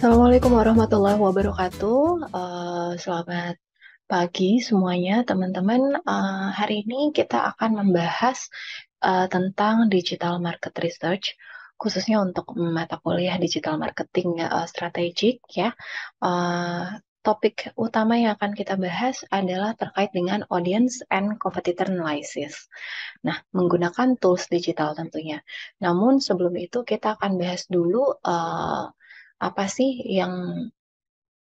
Assalamualaikum warahmatullahi wabarakatuh. Selamat pagi semuanya, teman-teman. Hari ini kita akan membahas tentang digital market research, khususnya untuk mata kuliah digital marketing strategik ya. Uh, Topik utama yang akan kita bahas adalah terkait dengan audience and competitor analysis. Nah, menggunakan tools digital tentunya. Namun sebelum itu kita akan bahas dulu apa sih yang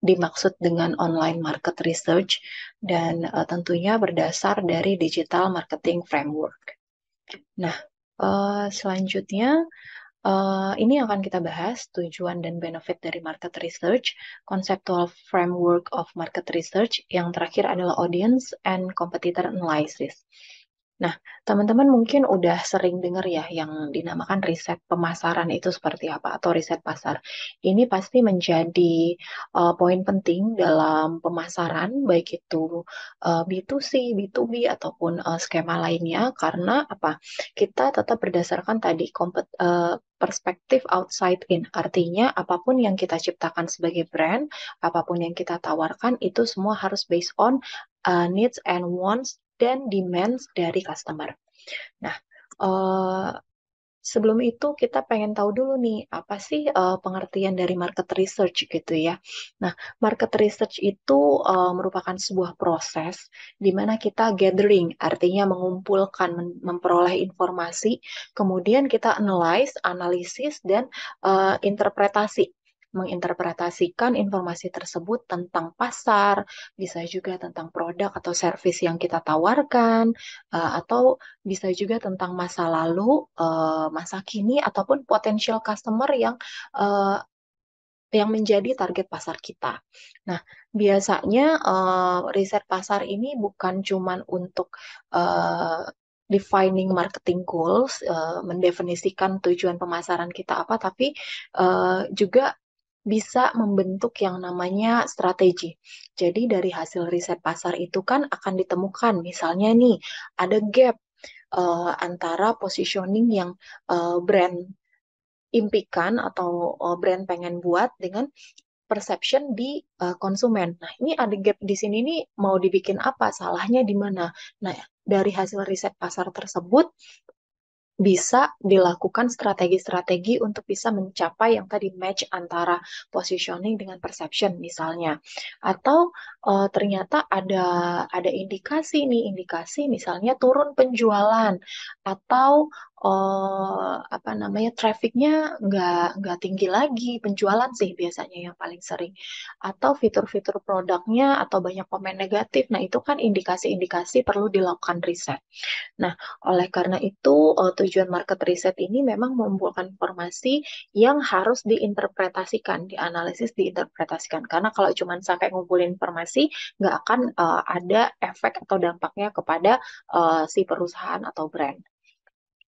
dimaksud dengan online market research dan tentunya berdasar dari digital marketing framework. Nah, selanjutnya ini akan kita bahas tujuan dan benefit dari market research, conceptual framework of market research, yang terakhir adalah audience and competitor analysis. Nah, teman-teman mungkin udah sering dengar ya yang dinamakan riset pemasaran itu seperti apa atau riset pasar. Ini pasti menjadi poin penting dalam pemasaran, baik itu B2C, B2B ataupun skema lainnya karena apa? Kita tetap berdasarkan tadi perspektif outside in. Artinya apapun yang kita ciptakan sebagai brand, apapun yang kita tawarkan itu semua harus based on needs and wants dan demands dari customer. Nah, eh, sebelum itu kita pengen tahu dulu nih, apa sih pengertian dari market research gitu ya. Nah, market research itu merupakan sebuah proses di mana kita gathering, artinya mengumpulkan, memperoleh informasi, kemudian kita analyze, analisis, dan interpretasi menginterpretasikan informasi tersebut tentang pasar, bisa juga tentang produk atau service yang kita tawarkan, atau bisa juga tentang masa lalu, masa kini, ataupun potensial customer yang menjadi target pasar kita. Nah, biasanya riset pasar ini bukan cuman untuk uh, defining marketing goals, mendefinisikan tujuan pemasaran kita apa, tapi juga bisa membentuk yang namanya strategi. Jadi dari hasil riset pasar itu kan akan ditemukan, misalnya nih, ada gap antara positioning yang brand impikan atau brand pengen buat dengan perception di konsumen. Nah, ini ada gap di sini nih mau dibikin apa? Salahnya di mana? Nah, dari hasil riset pasar tersebut bisa dilakukan strategi-strategi untuk bisa mencapai yang tadi match antara positioning dengan perception misalnya. Atau ternyata ada indikasi nih, indikasi misalnya turun penjualan atau apa namanya trafficnya nggak tinggi lagi, penjualan sih biasanya yang paling sering. Atau fitur-fitur produknya atau banyak komen negatif. Nah, itu kan indikasi-indikasi perlu dilakukan riset. Nah, oleh karena itu, tujuan market research ini memang mengumpulkan informasi yang harus diinterpretasikan, dianalisis, diinterpretasikan. Karena kalau cuma sampai ngumpulin informasi, nggak akan ada efek atau dampaknya kepada si perusahaan atau brand.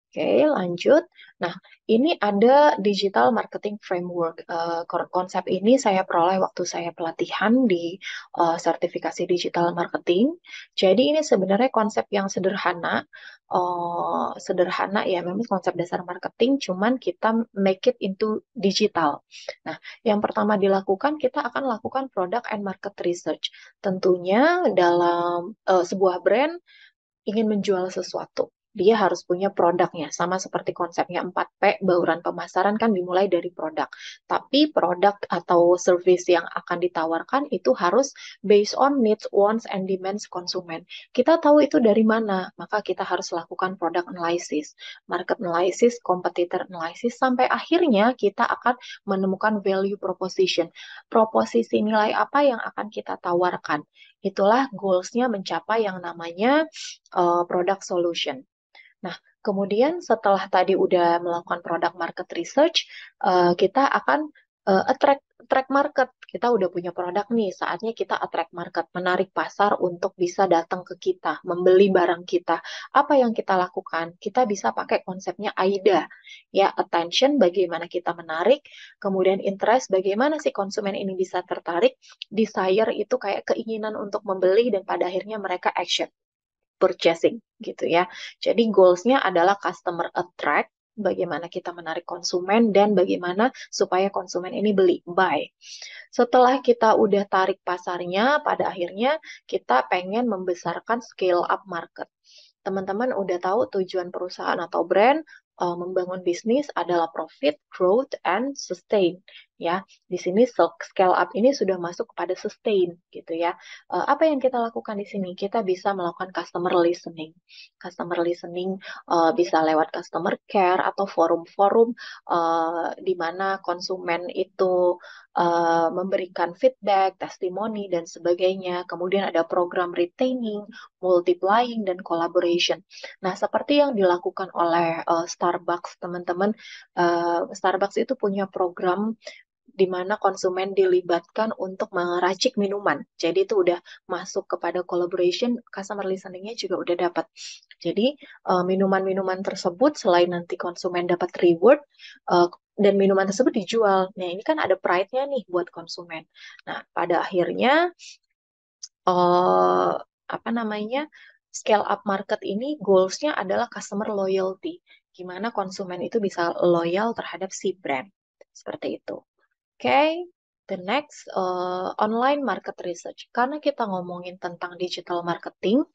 Oke, lanjut. Nah, ini ada digital marketing framework. Konsep ini saya peroleh waktu saya pelatihan di sertifikasi digital marketing. Jadi ini sebenarnya konsep yang sederhana. Sederhana ya, memang konsep dasar marketing, cuman kita make it into digital. Nah, yang pertama dilakukan, kita akan lakukan product and market research. Tentunya dalam sebuah brand ingin menjual sesuatu, dia harus punya produknya. Sama seperti konsepnya 4P, bauran pemasaran kan dimulai dari produk. Tapi produk atau service yang akan ditawarkan itu harus based on needs, wants, and demands konsumen. Kita tahu itu dari mana, maka kita harus lakukan product analysis, market analysis, competitor analysis, sampai akhirnya kita akan menemukan value proposition. Proposisi nilai apa yang akan kita tawarkan. Itulah goals-nya mencapai yang namanya product solution. Nah, kemudian setelah tadi udah melakukan product market research, kita akan attract market. Kita udah punya produk nih, saatnya kita attract market, menarik pasar untuk bisa datang ke kita, membeli barang kita. Apa yang kita lakukan? Kita bisa pakai konsepnya AIDA, ya, attention, bagaimana kita menarik, kemudian interest, bagaimana si konsumen ini bisa tertarik, desire itu kayak keinginan untuk membeli, dan pada akhirnya mereka action purchasing gitu ya. Jadi goals-nya adalah customer attract, bagaimana kita menarik konsumen, dan bagaimana supaya konsumen ini beli, buy. Setelah kita udah tarik pasarnya, pada akhirnya kita pengen membesarkan scale up market. Teman-teman udah tahu tujuan perusahaan atau brand membangun bisnis adalah profit, growth, and sustain. Ya, di sini scale up ini sudah masuk kepada sustain, gitu ya. Apa yang kita lakukan di sini? Kita bisa melakukan customer listening. Customer listening bisa lewat customer care atau forum-forum di mana konsumen itu memberikan feedback, testimoni, dan sebagainya. Kemudian ada program retaining, multiplying, dan collaboration. Nah, seperti yang dilakukan oleh Starbucks, teman-teman, Starbucks itu punya program di mana konsumen dilibatkan untuk meracik minuman. Jadi itu udah masuk kepada collaboration, customer listening-nya juga udah dapat. Jadi minuman-minuman tersebut selain nanti konsumen dapat reward dan minuman tersebut dijual. Nah, ini kan ada pride-nya nih buat konsumen. Nah, pada akhirnya apa namanya, scale up market ini goals-nya adalah customer loyalty. Gimana konsumen itu bisa loyal terhadap si brand. Seperti itu. Oke, the next online market research. Karena kita ngomongin tentang digital marketing,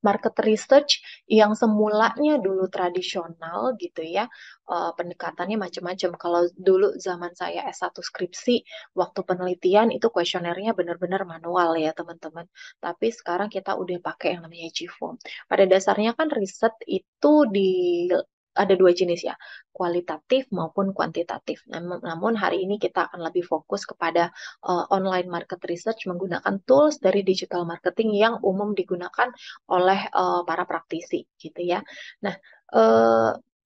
market research yang semulanya dulu tradisional gitu ya, pendekatannya macam-macam. Kalau dulu zaman saya S1 skripsi, waktu penelitian itu kuesionernya benar-benar manual ya teman-teman. Tapi sekarang kita udah pakai yang namanya G-Form. Pada dasarnya kan riset itu ada dua jenis ya, kualitatif maupun kuantitatif. Namun hari ini kita akan lebih fokus kepada online market research menggunakan tools dari digital marketing yang umum digunakan oleh para praktisi gitu ya. Nah,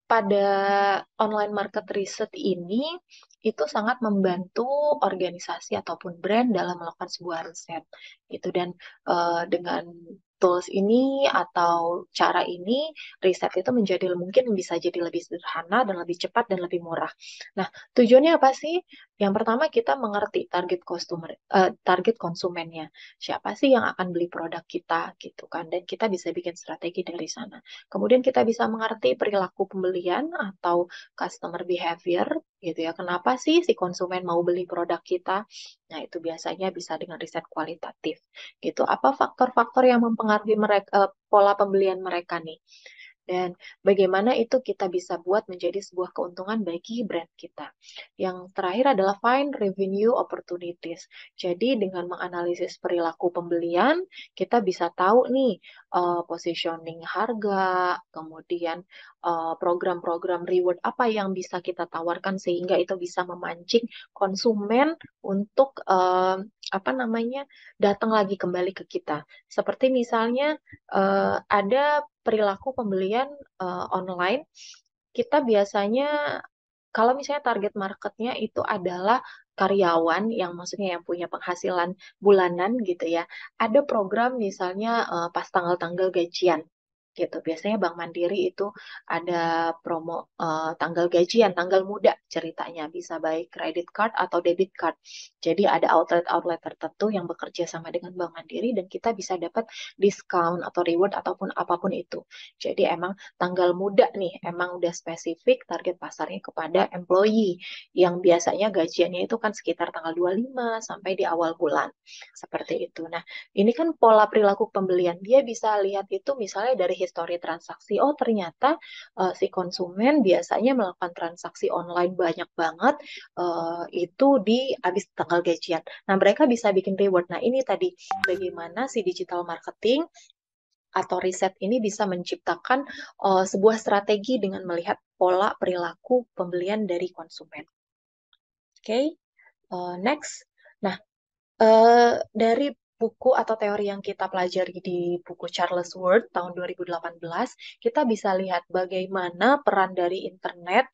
pada online market research ini itu sangat membantu organisasi ataupun brand dalam melakukan sebuah riset gitu, dan dengan tools ini atau cara ini riset itu menjadi mungkin bisa jadi lebih sederhana dan lebih cepat dan lebih murah. Nah, tujuannya apa sih? Yang pertama kita mengerti target konsumennya. Siapa sih yang akan beli produk kita gitu kan? Dan kita bisa bikin strategi dari sana. Kemudian kita bisa mengerti perilaku pembelian atau customer behavior gitu ya. Kenapa sih si konsumen mau beli produk kita? Nah, itu biasanya bisa dengan riset kualitatif gitu. Apa faktor-faktor yang mempengaruhi mereka, pola pembelian mereka nih? Dan bagaimana itu kita bisa buat menjadi sebuah keuntungan bagi brand kita. Yang terakhir adalah find revenue opportunities. Jadi dengan menganalisis perilaku pembelian, kita bisa tahu nih positioning harga, kemudian program-program reward apa yang bisa kita tawarkan sehingga itu bisa memancing konsumen untuk apa namanya, datang lagi kembali ke kita. Seperti misalnya ada perilaku pembelian online, kita biasanya kalau misalnya target marketnya itu adalah karyawan yang maksudnya yang punya penghasilan bulanan gitu ya, ada program misalnya pas tanggal-tanggal gajian gitu. Biasanya Bank Mandiri itu ada promo tanggal gajian, tanggal muda ceritanya, bisa baik credit card atau debit card. Jadi ada outlet-outlet tertentu yang bekerja sama dengan Bank Mandiri dan kita bisa dapat diskon atau reward ataupun apapun itu. Jadi emang tanggal muda nih, emang udah spesifik target pasarnya kepada employee yang biasanya gajiannya itu kan sekitar tanggal 25 sampai di awal bulan. Seperti itu. Nah, ini kan pola perilaku pembelian. Dia bisa lihat itu misalnya dari histori transaksi. Oh, ternyata si konsumen biasanya melakukan transaksi online banyak banget itu di habis tanggal gajian. Nah, mereka bisa bikin reward. Nah, ini tadi bagaimana si digital marketing atau riset ini bisa menciptakan sebuah strategi dengan melihat pola perilaku pembelian dari konsumen. Oke, next. Nah, dari buku atau teori yang kita pelajari di buku Charles Ward tahun 2018, kita bisa lihat bagaimana peran dari internet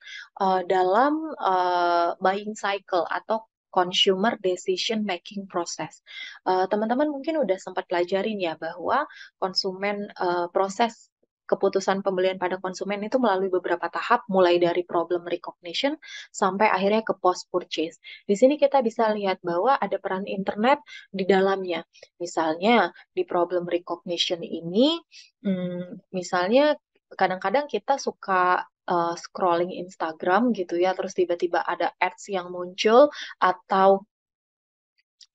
dalam buying cycle atau consumer decision making process. Teman-teman mungkin udah sempat pelajarin ya bahwa proses keputusan pembelian pada konsumen itu melalui beberapa tahap, mulai dari problem recognition sampai akhirnya ke post purchase. Di sini kita bisa lihat bahwa ada peran internet di dalamnya. Misalnya di problem recognition ini, misalnya kadang-kadang kita suka scrolling Instagram gitu ya, terus tiba-tiba ada ads yang muncul atau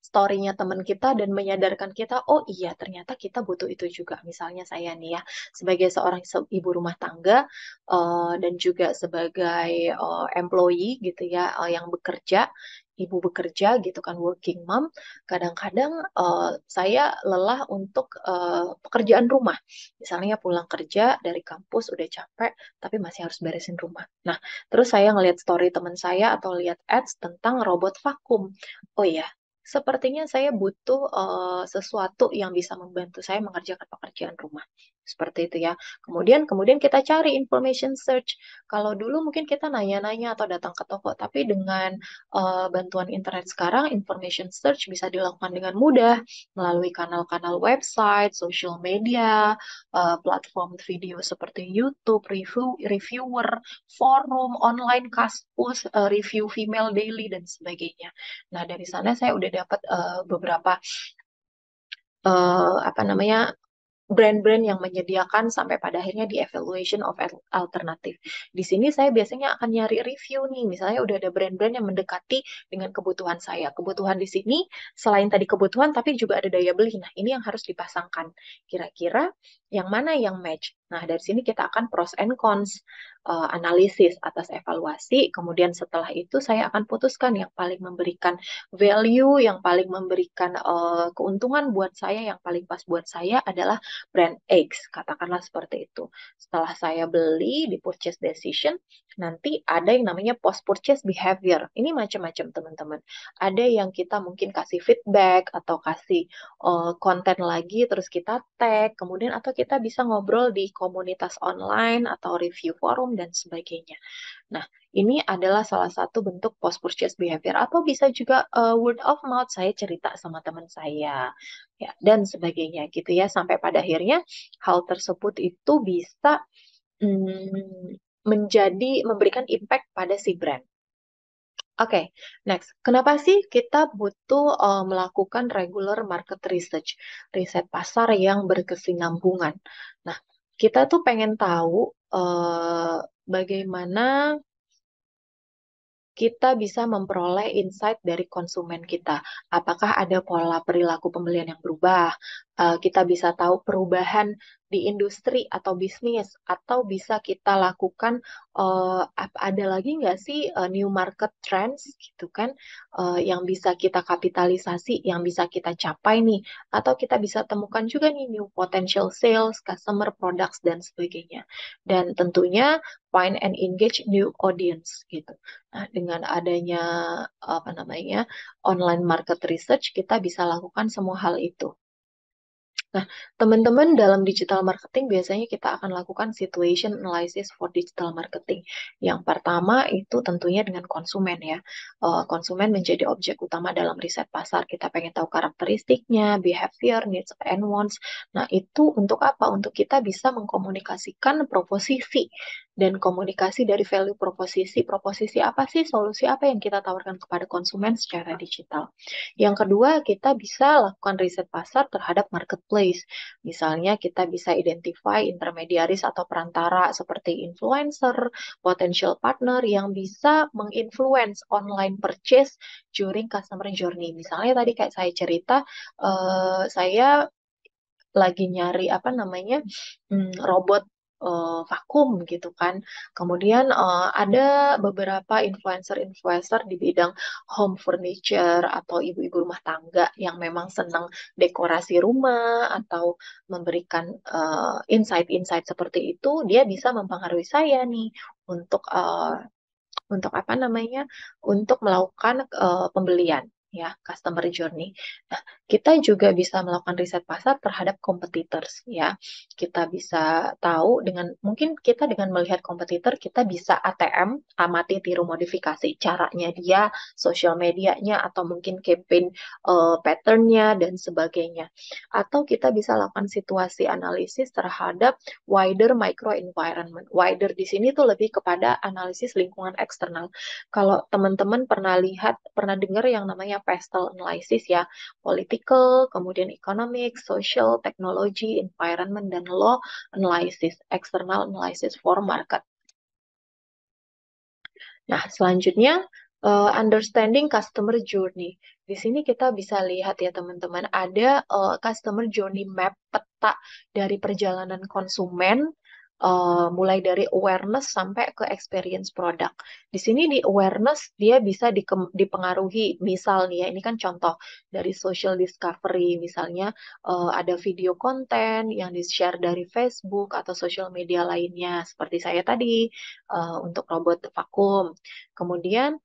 story-nya teman kita dan menyadarkan kita, oh iya ternyata kita butuh itu juga. Misalnya saya nih ya, sebagai seorang ibu rumah tangga dan juga sebagai employee gitu ya, yang bekerja, ibu bekerja gitu kan, working mom, kadang-kadang saya lelah untuk pekerjaan rumah. Misalnya pulang kerja dari kampus udah capek, tapi masih harus beresin rumah. Nah, terus saya ngelihat story teman saya atau lihat ads tentang robot vakum. Oh iya, sepertinya saya butuh sesuatu yang bisa membantu saya mengerjakan pekerjaan rumah. Seperti itu ya. Kemudian kita cari information search. Kalau dulu mungkin kita nanya-nanya atau datang ke toko, tapi dengan bantuan internet sekarang, information search bisa dilakukan dengan mudah melalui kanal-kanal website, social media, platform video seperti YouTube, reviewer, forum, online kaskus, review female daily dan sebagainya. Nah, dari sana saya udah dapat beberapa apa namanya brand-brand yang menyediakan sampai pada akhirnya di evaluation of alternative. Di sini saya biasanya akan nyari review nih, misalnya udah ada brand-brand yang mendekati dengan kebutuhan saya. Kebutuhan di sini selain tadi kebutuhan tapi juga ada daya beli. Nah, ini yang harus dipasangkan. Kira-kira yang mana yang match? Nah, dari sini kita akan pros and cons, analisis atas evaluasi. Kemudian setelah itu saya akan putuskan yang paling memberikan value, yang paling memberikan keuntungan buat saya, yang paling pas buat saya adalah brand X, katakanlah seperti itu. Setelah saya beli di purchase decision, nanti ada yang namanya post purchase behavior. Ini macam-macam teman-teman. Ada yang kita mungkin kasih feedback atau kasih konten lagi, terus kita tag, kemudian atau kita bisa ngobrol di komunitas online atau review forum dan sebagainya. Nah, ini adalah salah satu bentuk post purchase behavior atau bisa juga word of mouth, saya cerita sama teman saya ya dan sebagainya gitu ya sampai pada akhirnya hal tersebut itu bisa menjadi memberikan impact pada si brand. Oke, next. Kenapa sih kita butuh melakukan regular market research, riset pasar yang berkesinambungan? Nah, kita tuh pengen tahu bagaimana kita bisa memperoleh insight dari konsumen kita. Apakah ada pola perilaku pembelian yang berubah? Kita bisa tahu perubahan di industri atau bisnis, atau bisa kita lakukan ada lagi nggak sih new market trends gitu kan, yang bisa kita kapitalisasi, yang bisa kita capai nih, atau kita bisa temukan juga nih new potential sales, customer products dan sebagainya. Dan tentunya find and engage new audience gitu. Nah, dengan adanya apa namanya online market research, kita bisa lakukan semua hal itu. Nah, teman-teman dalam digital marketing biasanya kita akan lakukan situation analysis for digital marketing. Yang pertama itu tentunya dengan konsumen ya. Konsumen menjadi objek utama dalam riset pasar. Kita pengen tahu karakteristiknya, behavior, needs and wants. Nah, itu untuk apa? Untuk kita bisa mengkomunikasikan proposisi dan komunikasi dari value proposisi. Proposisi apa sih? Solusi apa yang kita tawarkan kepada konsumen secara digital. Yang kedua, kita bisa lakukan riset pasar terhadap marketplace. Misalnya, kita bisa identify intermediaris atau perantara seperti influencer, potential partner yang bisa menginfluence online purchase during customer journey. Misalnya tadi kayak saya cerita, saya lagi nyari apa namanya robot vakum gitu kan. Kemudian ada beberapa influencer-influencer di bidang home furniture atau ibu-ibu rumah tangga yang memang senang dekorasi rumah atau memberikan insight-insight seperti itu, dia bisa mempengaruhi saya nih untuk untuk apa namanya untuk melakukan pembelian ya customer journey. Nah, kita juga bisa melakukan riset pasar terhadap competitors ya. Kita bisa tahu dengan mungkin kita dengan melihat kompetitor kita bisa ATM, amati tiru modifikasi caranya dia, sosial medianya atau mungkin campaign patternnya dan sebagainya. Atau kita bisa lakukan situasi analisis terhadap wider micro environment. Wider di sini tuh lebih kepada analisis lingkungan eksternal. Kalau teman-teman pernah lihat, pernah dengar yang namanya pestle analysis ya, political, kemudian economic, social, technology, environment, dan law analysis, external analysis for market. Nah, selanjutnya understanding customer journey. Di sini kita bisa lihat ya teman-teman, ada customer journey map, peta dari perjalanan konsumen, mulai dari awareness sampai ke experience produk. Di sini di awareness dia bisa dipengaruhi, misal nih ya, ini kan contoh dari social discovery, misalnya ada video konten yang di-share dari Facebook atau social media lainnya, seperti saya tadi untuk robot vakum. Kemudian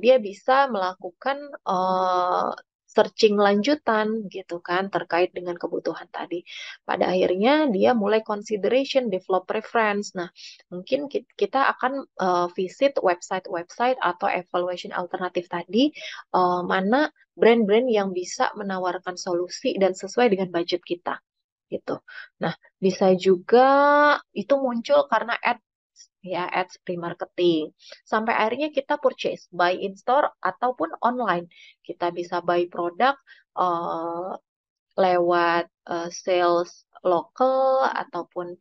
dia bisa melakukan eh, searching lanjutan gitu kan terkait dengan kebutuhan tadi. Pada akhirnya dia mulai consideration, develop preference. Nah, mungkin kita akan visit website-website atau evaluation alternatif tadi, mana brand-brand yang bisa menawarkan solusi dan sesuai dengan budget kita gitu. Nah, bisa juga itu muncul karena ads remarketing. Sampai akhirnya kita purchase, buy in store ataupun online. Kita bisa buy produk eh, lewat sales lokal ataupun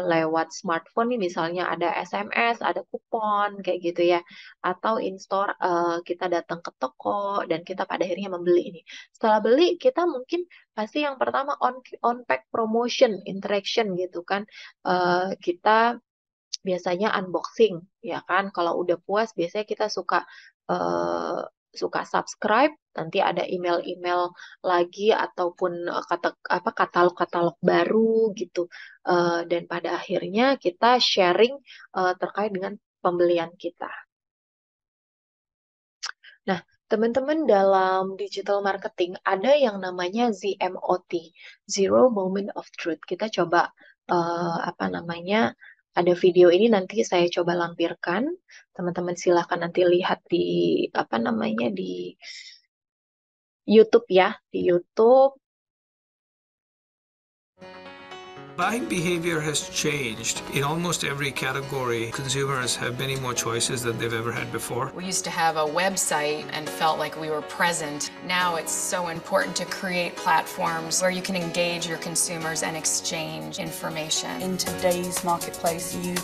lewat smartphone nih misalnya ada SMS, ada kupon kayak gitu ya. Atau in store kita datang ke toko dan kita pada akhirnya membeli ini. Setelah beli kita mungkin pasti yang pertama on pack promotion interaction gitu kan. Kita biasanya unboxing ya kan. Kalau udah puas biasanya kita eh, suka subscribe, nanti ada email-email lagi ataupun kata apa katalog-katalog baru gitu. Dan pada akhirnya kita sharing terkait dengan pembelian kita. Nah, teman-teman dalam digital marketing ada yang namanya ZMOT, Zero Moment of Truth. Kita coba apa namanya? Ada video ini nanti saya coba lampirkan. Teman-teman silahkan nanti lihat di apa namanya di YouTube ya, di YouTube. Buying behavior has changed. In almost every category, consumers have many more choices than they've ever had before. We used to have a website and felt like we were present. Now it's so important to create platforms where you can engage your consumers and exchange information. In today's marketplace, you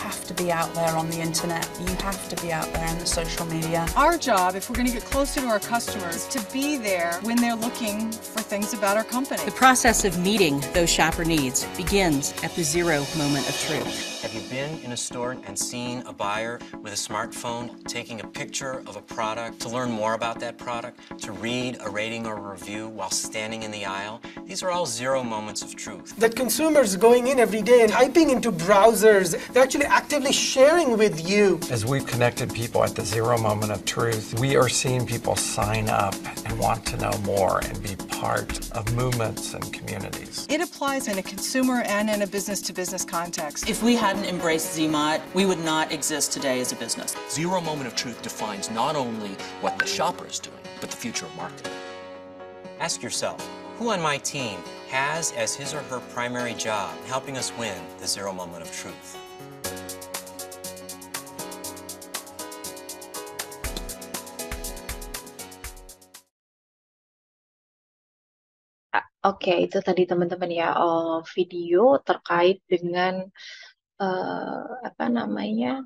have to be out there on the internet. You have to be out there in the social media. Our job, if we're going to get closer to our customers, is to be there when they're looking for things about our company. The process of meeting those shopper needs begins at the zero moment of truth. Have you been in a store and seen a buyer with a smartphone taking a picture of a product to learn more about that product, to read a rating or a review while standing in the aisle? These are all zero moments of truth. That consumers going in every day and typing into browsers, they're actually actively sharing with you. As we've connected people at the zero moment of truth, we are seeing people sign up and want to know more and be part of movements and communities. It applies in a consumer and in a business-to-business context. If we hadn't embraced ZMOT, we would not exist today as a business. Zero moment of truth defines not only what the shopper is doing, but the future of marketing. Ask yourself, who on my team has as his or her primary job helping us win the zero moment of truth? Oke, itu tadi teman-teman ya video terkait dengan apa namanya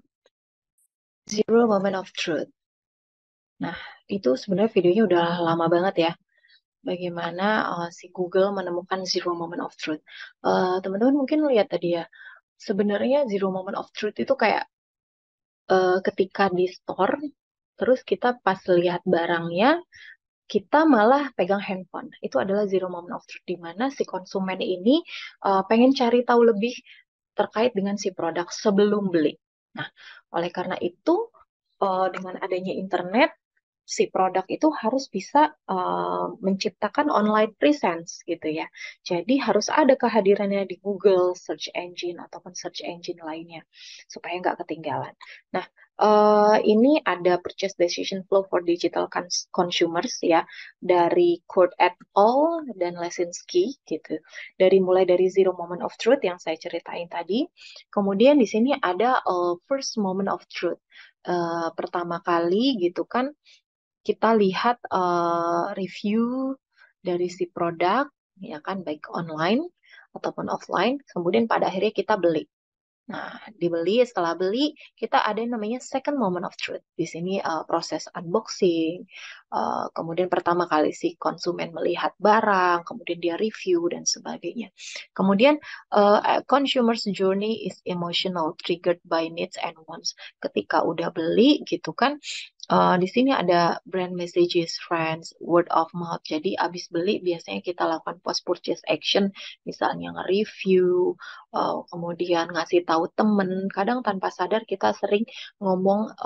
Zero Moment of Truth. Nah, itu sebenarnya videonya udah lama banget ya. Bagaimana si Google menemukan Zero Moment of Truth. Teman-teman mungkin lihat tadi ya. Sebenarnya Zero Moment of Truth itu kayak ketika di store, terus kita pas lihat barangnya, kita malah pegang handphone. Itu adalah zero moment of truth, di mana si konsumen ini pengen cari tahu lebih terkait dengan si produk sebelum beli. Nah, oleh karena itu, dengan adanya internet, si produk itu harus bisa menciptakan online presence gitu ya. Jadi harus ada kehadirannya di Google search engine ataupun search engine lainnya supaya nggak ketinggalan. Nah, ini ada purchase decision flow for digital consumers ya dari Kurt et al. Dan Lesinski gitu. Mulai dari zero moment of truth yang saya ceritain tadi. Kemudian di sini ada first moment of truth. Pertama kali gitu kan kita lihat review dari si produk, ya kan, baik online ataupun offline. Kemudian pada akhirnya kita beli. Nah, dibeli, setelah beli, kita ada yang namanya second moment of truth. Di sini proses unboxing, kemudian pertama kali si konsumen melihat barang, kemudian dia review, dan sebagainya. Kemudian, consumer's journey is emotional, triggered by needs and wants. Ketika udah beli, gitu kan, di sini ada brand messages, friends, word of mouth. Jadi abis beli biasanya kita lakukan post purchase action, misalnya nge-review, kemudian ngasih tahu temen. Kadang tanpa sadar kita sering ngomong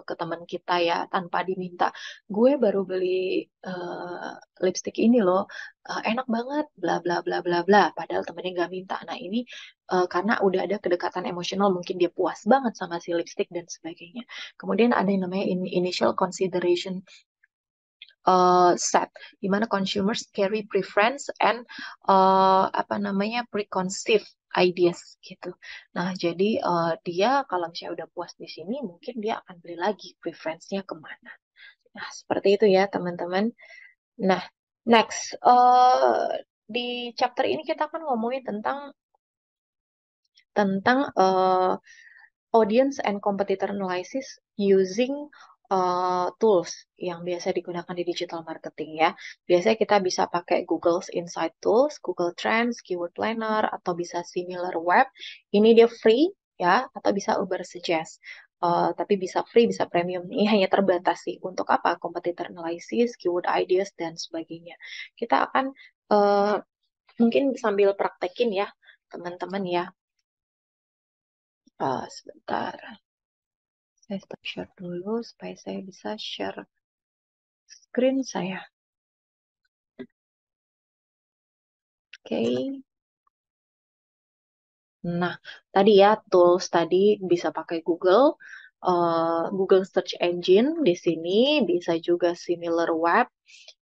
ke teman kita ya tanpa diminta. Gue baru beli lipstick ini loh, enak banget, bla bla bla bla bla. Padahal temennya nggak minta. Nah ini karena udah ada kedekatan emosional, mungkin dia puas banget sama si lipstick dan sebagainya. Kemudian ada yang namanya initial consideration set, di mana consumers carry preference and apa namanya preconceived ideas gitu. Nah, jadi dia kalau misalnya udah puas di sini, mungkin dia akan beli lagi, preference-nya kemana. Nah, seperti itu ya teman-teman. Nah, next di chapter ini kita akan ngomongin tentang audience and competitor analysis using tools yang biasa digunakan di digital marketing ya. Biasanya kita bisa pakai Google's Insight Tools, Google Trends, Keyword Planner, atau bisa SimilarWeb. Ini dia free ya, atau bisa Uber Suggest. Tapi bisa free, bisa premium. Ini hanya terbatas sih. Untuk apa? Competitor analysis, keyword ideas, dan sebagainya. Kita akan mungkin sambil praktekin ya, teman-teman ya. Sebentar. Saya stop share dulu supaya saya bisa share screen saya. Oke. Nah, tadi ya tools tadi bisa pakai Google, Google Search Engine di sini, bisa juga SimilarWeb,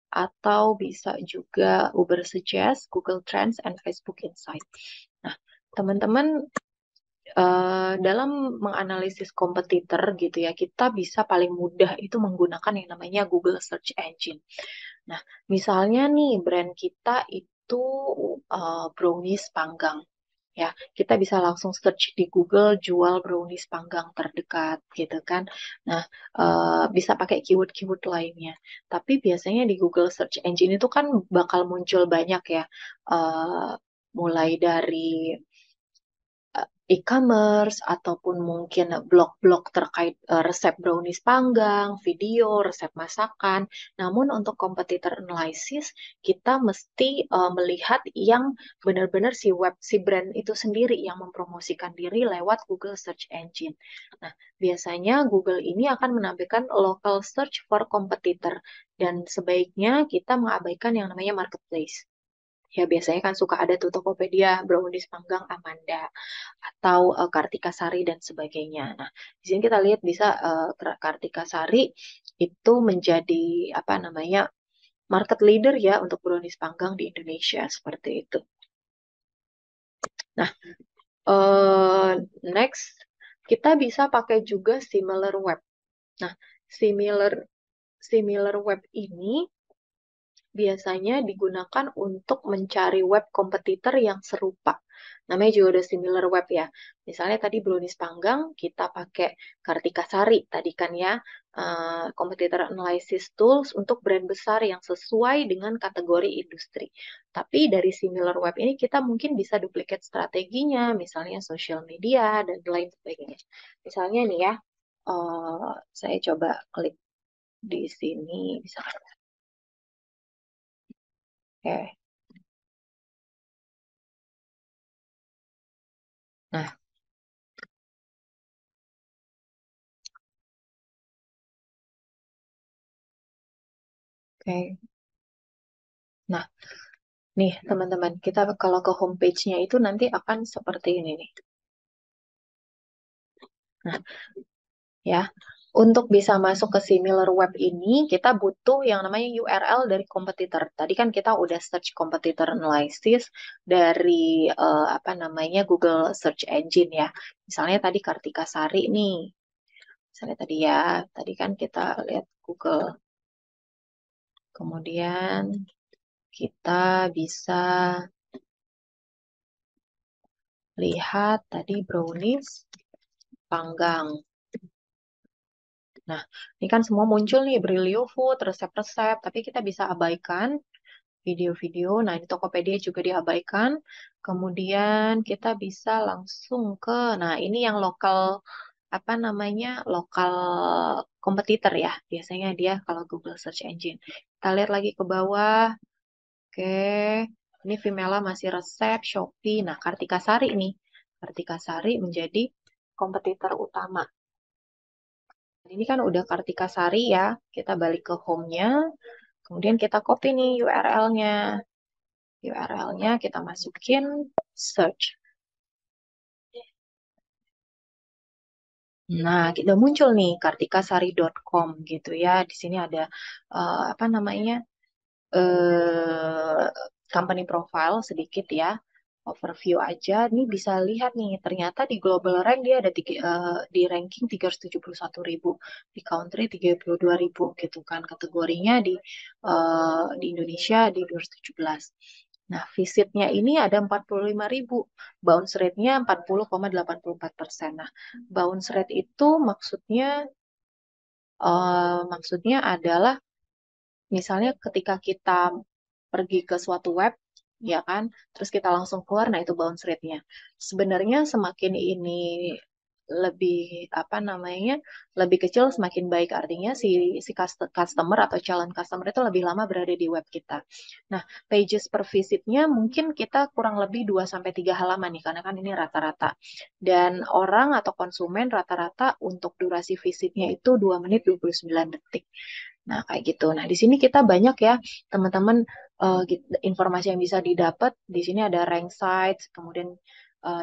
atau bisa juga Uber Suggest, Google Trends, and Facebook Insight. Nah, teman-teman dalam menganalisis kompetitor gitu ya, kita bisa paling mudah itu menggunakan yang namanya Google Search Engine. Nah, misalnya nih brand kita itu brownies panggang. Ya, kita bisa langsung search di Google jual brownies panggang terdekat gitu kan. Nah, bisa pakai keyword-keyword lainnya. Tapi biasanya di Google Search Engine itu kan bakal muncul banyak ya. Mulai dari e-commerce ataupun mungkin blog-blog terkait resep brownies panggang, video, resep masakan. Namun untuk competitor analysis kita mesti melihat yang benar-benar si brand itu sendiri yang mempromosikan diri lewat Google Search Engine. Nah, biasanya Google ini akan menampilkan local search for competitor dan sebaiknya kita mengabaikan yang namanya marketplace. Ya biasanya kan suka ada tuh Tokopedia, brownies panggang Amanda, atau Kartika Sari dan sebagainya. Nah, di sini kita lihat bisa Kartika Sari itu menjadi apa namanya market leader ya untuk brownies panggang di Indonesia seperti itu. Nah, next kita bisa pakai juga SimilarWeb. Nah, SimilarWeb ini biasanya digunakan untuk mencari web kompetitor yang serupa. Namanya juga udah similar web ya. Misalnya tadi brownies panggang, kita pakai Kartika Sari tadi kan ya, competitor analysis tools untuk brand besar yang sesuai dengan kategori industri. Tapi dari similar web ini kita mungkin bisa duplicate strateginya, misalnya social media dan lain sebagainya. Misalnya nih ya, saya coba klik di sini, misalnya. Oke. Nah, oke. Nah, nih teman-teman, kita kalau ke homepage-nya itu nanti akan seperti ini nih. Nah, ya, untuk bisa masuk ke similar web ini, kita butuh yang namanya URL dari kompetitor. Tadi kan kita udah search competitor analysis dari apa namanya Google Search Engine ya. Misalnya tadi Kartika Sari nih. Misalnya tadi ya, tadi kan kita lihat Google. Kemudian kita bisa lihat tadi brownies panggang. Nah, ini kan semua muncul nih, Brilio Food, resep-resep, tapi kita bisa abaikan video-video. Nah, ini Tokopedia juga diabaikan. Kemudian kita bisa langsung ke, nah ini yang lokal, apa namanya, lokal kompetitor ya. Biasanya dia kalau Google Search Engine. Kita lihat lagi ke bawah. Oke, ini Vimela masih resep, Shopee. Nah, Kartika Sari nih. Kartika Sari menjadi kompetitor utama. Ini kan udah Kartika Sari ya. Kita balik ke home-nya. Kemudian kita copy nih URL-nya. URL-nya kita masukin search. Nah, kita muncul nih kartikasari.com gitu ya. Di sini ada apa namanya? eh company profile sedikit ya. Overview aja. Ini bisa lihat nih, ternyata di global rank dia ada di ranking 371.000, di country 32.000 gitu kan. Kategorinya di Indonesia di 217. Nah, visitnya ini ada 45.000, bounce rate-nya 40,84%. Nah, bounce rate itu maksudnya adalah misalnya ketika kita pergi ke suatu web, ya kan, terus kita langsung keluar, nah itu bounce rate-nya. Sebenarnya semakin ini lebih apa namanya lebih kecil semakin baik, artinya si customer atau calon customer itu lebih lama berada di web kita. Nah, pages per visitnya mungkin kita kurang lebih 2 sampai 3 halaman nih, karena kan ini rata-rata. Dan orang atau konsumen rata-rata untuk durasi visitnya itu 2 menit 29 detik. Nah, kayak gitu. Nah, di sini kita banyak ya, teman-teman, informasi yang bisa didapat. Di sini ada rank sites, kemudian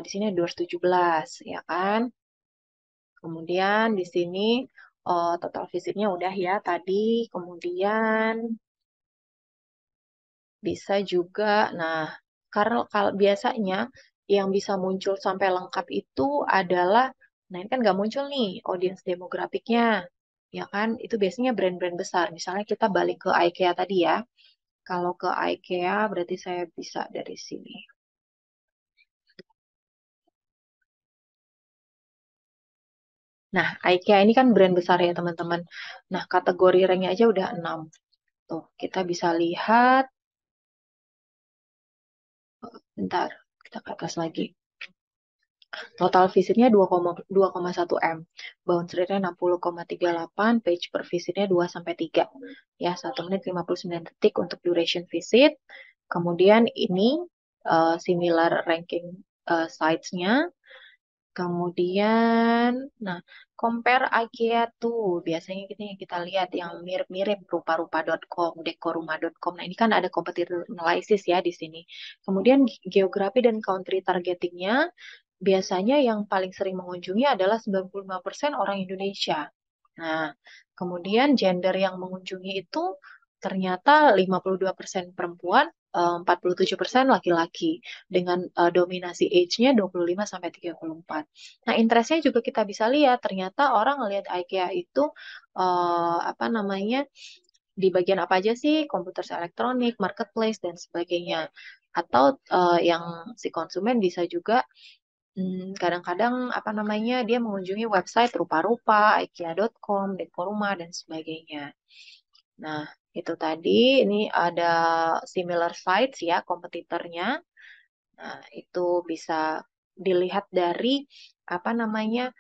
di sini ada 217, ya kan? Kemudian di sini total visitnya udah ya tadi. Kemudian bisa juga, nah, karena kalau biasanya yang bisa muncul sampai lengkap itu adalah, nah ini kan nggak muncul nih audience demografiknya, ya kan? Itu biasanya brand-brand besar. Misalnya kita balik ke IKEA tadi ya. Kalau ke IKEA berarti saya bisa dari sini. Nah, IKEA ini kan brand besar ya teman-teman. Nah, kategori ranknya aja udah 6. Tuh, kita bisa lihat. Bentar, kita ke atas lagi. Total visitnya 2,1 M. Bounce rate-nya 60,38, page per visitnya 2 sampai 3. Ya, 1 menit 59 detik untuk duration visit. Kemudian ini similar ranking sites-nya. Kemudian, nah, compare IKEA tuh biasanya kita lihat yang mirip-mirip rupa-rupa.com, dekoruma.com. Nah, ini kan ada competitor analysis ya di sini. Kemudian geografi dan country targetingnya biasanya yang paling sering mengunjungi adalah 95% orang Indonesia. Nah, kemudian gender yang mengunjungi itu ternyata 52% perempuan, 47% laki-laki dengan dominasi age-nya 25 sampai 34. Nah, interest-nya juga kita bisa lihat, ternyata orang ngelihat IKEA itu apa namanya di bagian apa aja sih? Komputer elektronik, marketplace dan sebagainya. Atau yang si konsumen bisa juga kadang-kadang apa namanya dia mengunjungi website rupa-rupa, ikea.com, dekoruma dan sebagainya. Nah, itu tadi ini ada similar sites ya kompetitornya. Nah, itu bisa dilihat dari apa namanya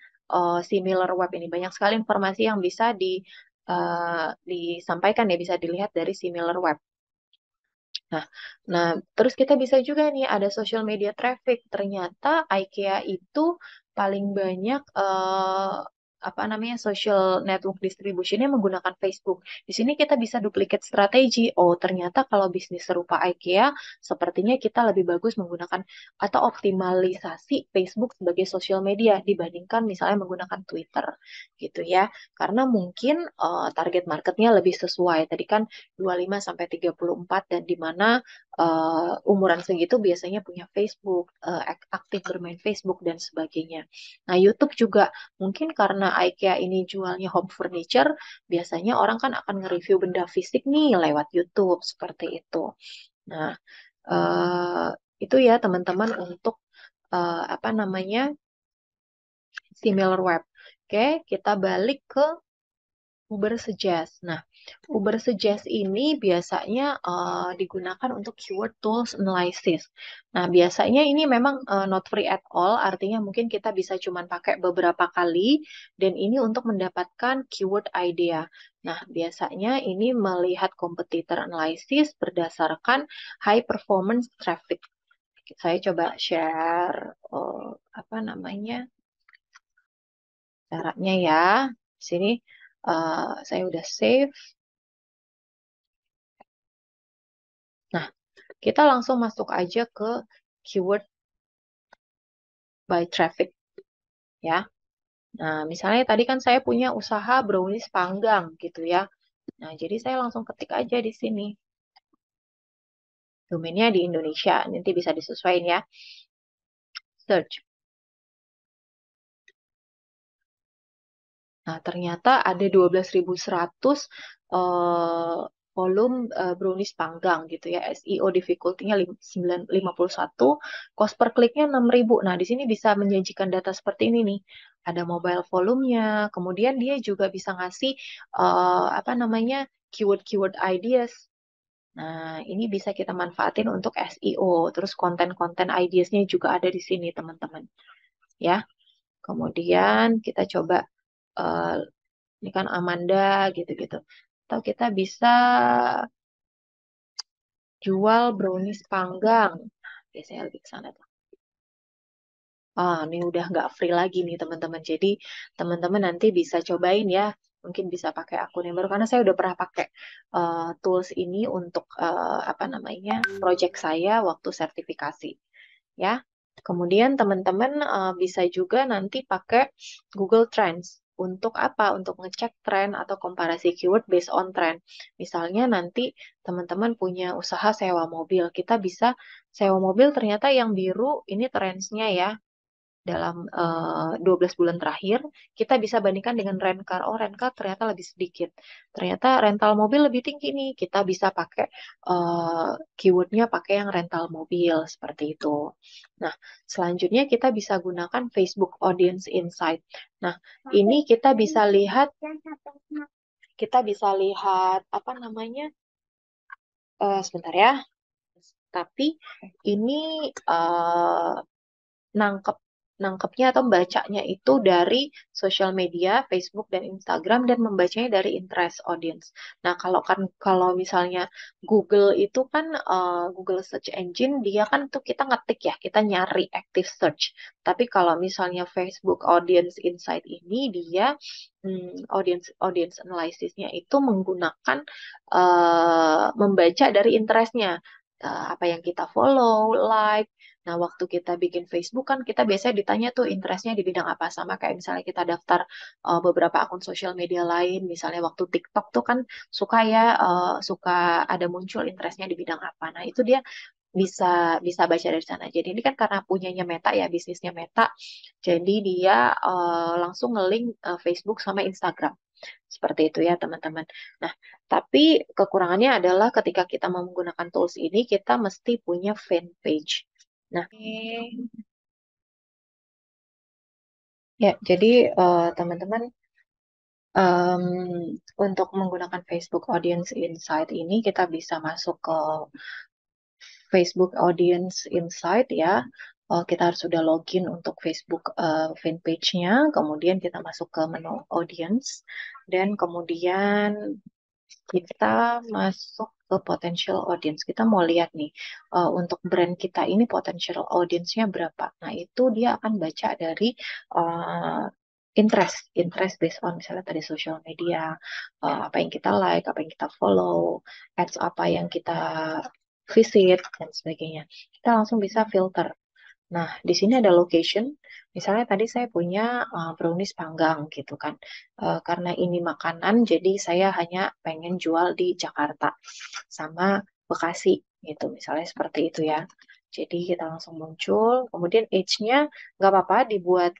similar web ini. Banyak sekali informasi yang bisa disampaikan ya, bisa dilihat dari similar web. Nah, terus kita bisa juga nih ada social media traffic. Ternyata IKEA itu paling banyak apa namanya social network distributionnya menggunakan Facebook. Di sini kita bisa duplicate strategi. Oh, ternyata kalau bisnis serupa IKEA, sepertinya kita lebih bagus menggunakan atau optimalisasi Facebook sebagai social media dibandingkan misalnya menggunakan Twitter, gitu ya. Karena mungkin target marketnya lebih sesuai. Tadi kan 25 sampai 34 dan di mana umuran segitu biasanya punya Facebook, aktif bermain Facebook dan sebagainya. Nah, YouTube juga mungkin karena IKEA ini jualnya home furniture, biasanya orang kan akan nge-review benda fisik nih lewat YouTube seperti itu. Nah, itu ya teman-teman untuk apa namanya, similar web. Oke, kita balik ke Ubersuggest. Nah, Ubersuggest ini biasanya digunakan untuk keyword tools analysis. Nah, biasanya ini memang not free at all, artinya mungkin kita bisa cuman pakai beberapa kali, dan ini untuk mendapatkan keyword idea. Nah, biasanya ini melihat competitor analysis berdasarkan high performance traffic. Saya coba share apa namanya caranya ya. Di sini saya udah save. Nah, kita langsung masuk aja ke keyword by traffic ya. Nah, misalnya tadi kan saya punya usaha brownies panggang gitu ya. Nah, jadi saya langsung ketik aja di sini. Domainnya di Indonesia, nanti bisa disesuaikan ya. Search. Nah, ternyata ada 12.100 volume brownies panggang gitu ya. SEO difficulty-nya 51, cost per kliknya 6.000. Nah, di sini bisa menyajikan data seperti ini nih. Ada mobile volume-nya, kemudian dia juga bisa ngasih apa namanya, keyword-keyword ideas. Nah, ini bisa kita manfaatin untuk SEO. Terus konten-konten ideas-nya juga ada di sini, teman-teman. Ya. Kemudian kita coba ini kan Amanda gitu-gitu. Atau kita bisa jual brownies panggang. Biasanya lebih ke sana tuh. Ini udah nggak free lagi nih teman-teman. Jadi teman-teman nanti bisa cobain ya. Mungkin bisa pakai akun yang baru karena saya udah pernah pakai tools ini untuk apa namanya project saya waktu sertifikasi. Ya. Kemudian teman-teman bisa juga nanti pakai Google Trends. Untuk apa? Untuk ngecek tren atau komparasi keyword based on trend. Misalnya nanti teman-teman punya usaha sewa mobil. Kita bisa sewa mobil ternyata yang biru ini trendsnya ya. Dalam 12 bulan terakhir, kita bisa bandingkan dengan rent car. Oh, rent car ternyata lebih sedikit. Ternyata rental mobil lebih tinggi nih. Kita bisa pakai keywordnya pakai yang rental mobil, seperti itu. Nah, selanjutnya kita bisa gunakan Facebook Audience Insight. Nah, ini kita bisa lihat apa namanya, sebentar ya. Tapi ini nangkepnya atau membacanya itu dari sosial media, Facebook dan Instagram, dan membacanya dari interest audience. Nah, kalau misalnya Google itu kan Google Search Engine, dia kan tuh kita ngetik ya, kita nyari active search. Tapi kalau misalnya Facebook Audience Insight ini dia audience analysisnya itu menggunakan membaca dari interestnya. Apa yang kita follow, like. Nah, waktu kita bikin Facebook kan kita biasanya ditanya tuh interestnya di bidang apa. Sama kayak misalnya kita daftar beberapa akun sosial media lain. Misalnya waktu TikTok tuh kan suka ya, suka ada muncul interestnya di bidang apa. Nah, itu dia bisa bisa baca dari sana. Jadi ini kan karena punyanya Meta ya, bisnisnya Meta. Jadi dia langsung nge-link Facebook sama Instagram. Seperti itu ya teman-teman. Nah, tapi kekurangannya adalah ketika kita menggunakan tools ini, kita mesti punya fan page. Nah, ya jadi teman-teman untuk menggunakan Facebook Audience Insight ini kita bisa masuk ke Facebook Audience Insight ya. Kita harus sudah login untuk Facebook fanpage-nya, kemudian kita masuk ke menu audience, dan kemudian kita masuk ke potential audience. Kita mau lihat nih, untuk brand kita ini potential audience-nya berapa. Nah, itu dia akan baca dari interest based on misalnya tadi social media, apa yang kita like, apa yang kita follow, ads apa yang kita visit, dan sebagainya. Kita langsung bisa filter. Nah, di sini ada location. Misalnya tadi saya punya brownies panggang gitu kan. Karena ini makanan, jadi saya hanya pengen jual di Jakarta sama Bekasi gitu. Misalnya seperti itu ya. Jadi kita langsung muncul. Kemudian age-nya nggak apa-apa dibuat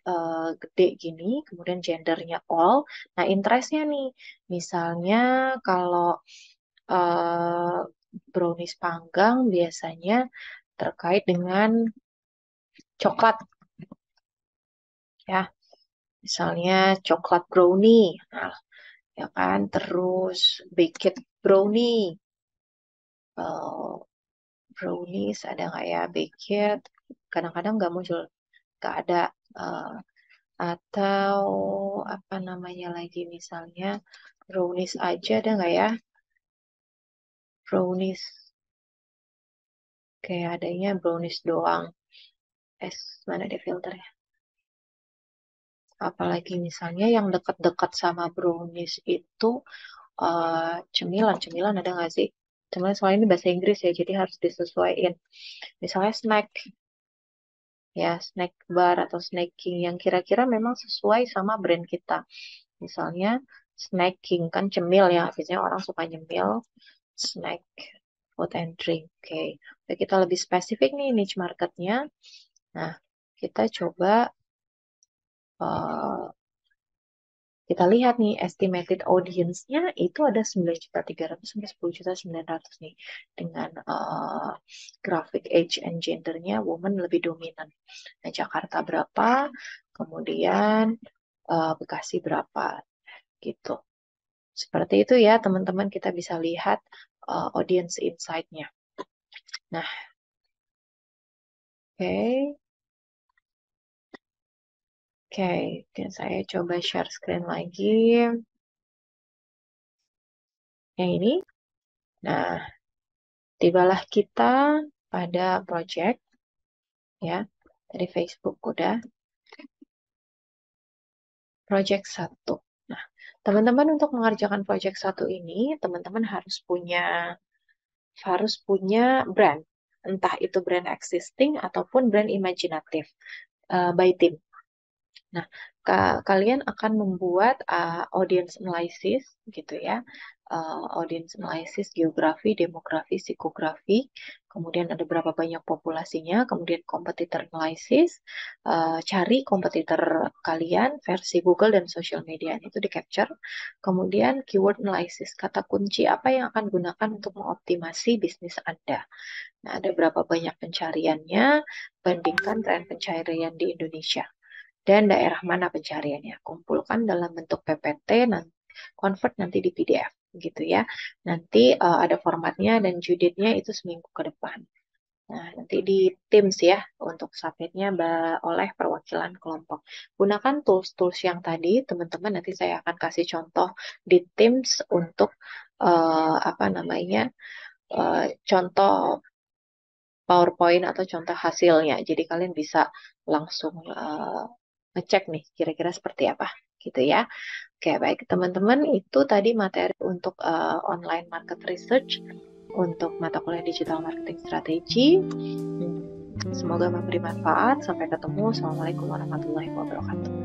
gede gini. Kemudian gendernya all. Nah, interest-nya nih. Misalnya kalau brownies panggang biasanya terkait dengan coklat ya. Misalnya coklat brownie, nah, ya kan, terus baked brownie, brownies ada nggak ya, baked, kadang-kadang nggak muncul, nggak ada. Eh, atau apa namanya lagi, misalnya brownies aja ada nggak ya, brownies, kayak adanya brownies doang. Mana deh filternya. Apalagi misalnya yang dekat-dekat sama brownies itu cemilan ada nggak sih? Cemilan soalnya ini bahasa Inggris ya, jadi harus disesuaikan. Misalnya snack, ya snack bar atau snacking yang kira-kira memang sesuai sama brand kita. Misalnya snacking kan cemil ya, biasanya orang suka nyemil. Snack, food and drink. Oke, kita lebih spesifik nih niche marketnya. Nah, kita coba kita lihat nih estimated audience-nya itu ada 9.300.000 sampai 10.900.000 nih, dengan graphic age and gender-nya woman lebih dominan. Nah, Jakarta berapa, kemudian Bekasi berapa gitu. Seperti itu ya teman-teman, kita bisa lihat audience insight-nya. Nah, Oke, saya coba share screen lagi. Yang ini. Nah, tibalah kita pada project, ya. Dari Facebook udah. Project 1. Nah, teman-teman untuk mengerjakan project 1 ini, teman-teman harus punya brand. Entah itu brand existing ataupun brand imajinatif by team. Nah, kalian akan membuat audience analysis gitu ya. Audience analysis geografi, demografi, psikografi, kemudian ada berapa banyak populasinya, kemudian competitor analysis, cari kompetitor kalian versi Google dan social media, itu di capture. Kemudian keyword analysis, kata kunci apa yang akan gunakan untuk mengoptimasi bisnis Anda. Nah, ada berapa banyak pencariannya, bandingkan tren pencarian di Indonesia dan daerah mana pencariannya. Kumpulkan dalam bentuk PPT, convert nanti di PDF, gitu ya. Nanti ada formatnya dan due date-nya itu seminggu ke depan. Nah, nanti di Teams ya, untuk submitnya oleh perwakilan kelompok. Gunakan tools-tools yang tadi, teman-teman, nanti saya akan kasih contoh di Teams untuk contoh PowerPoint atau contoh hasilnya. Jadi kalian bisa langsung ngecek nih kira-kira seperti apa gitu ya. Oke, baik teman-teman, itu tadi materi untuk online market research untuk mata kuliah digital marketing strategi. Semoga memberi manfaat. Sampai ketemu. Assalamualaikum warahmatullahi wabarakatuh.